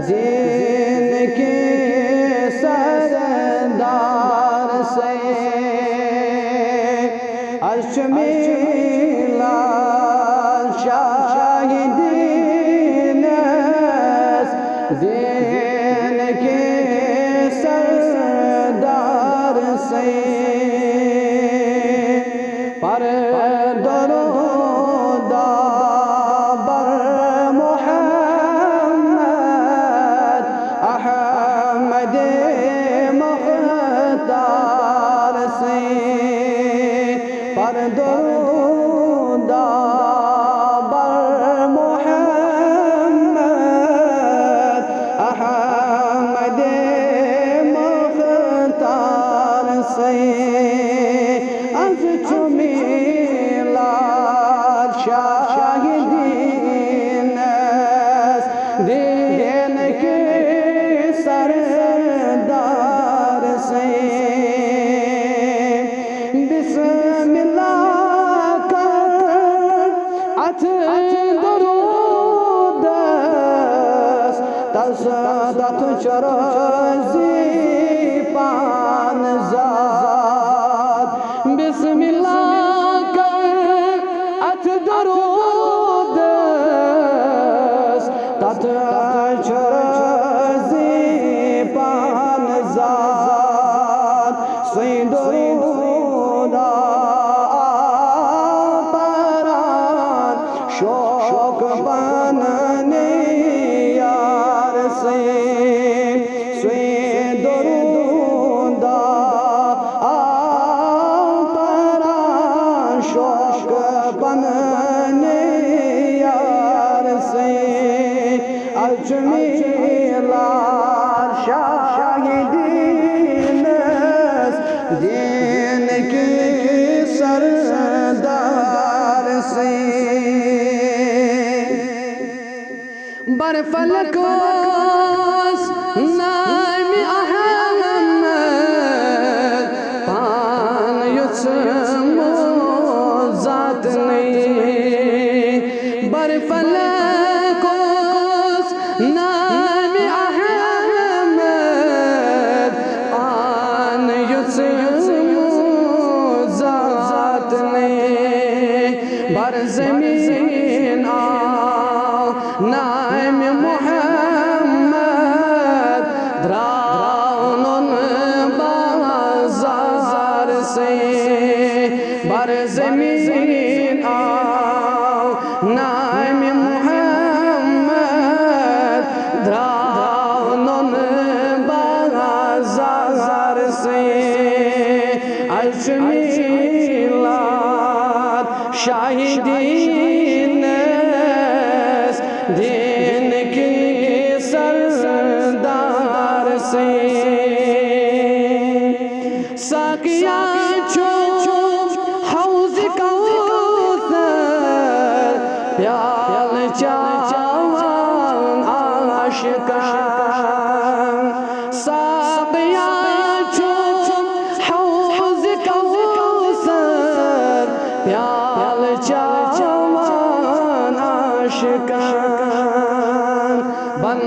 दीन के सरदार से अर्श में लाल शाहिदीन दीन के सरदार से पर दरूद बर मोहम्मद अहमद मुख्तार से पर दरूद बर मोहम्मद अहमद मुख्तार से आज शाहिदीन दीन के सरदार से बिस्मिल्लाह कर अथ दरूद तसदत चरज़ी पान ज़ात बिस्मिल्लाह कर अथ दरूद तत चरज़ी पान ज़ात से दरूद परान शौक बनने यार से दरूद परान शौक बनने यार से अजमेर शाहिदीन दीन के सरदार से बरफलक नाम अहमद पान युस्मो ज़ात नहीं बरफलक नाम अहमद पान युस्मो ज़ात नहीं बर ज़मीन नाम मोहम्मद द्राउन बाज़ार से बर ज़मीन नाम मोहम्मद द्राउन बाज़ार से अजमेर शाहिदीन दीन के सरदार से साकिया चुप हौज़ कौसर प्याल चावन आशिकान साकिया चुप हौज़ कौसर प्याल चावन आशिकान बन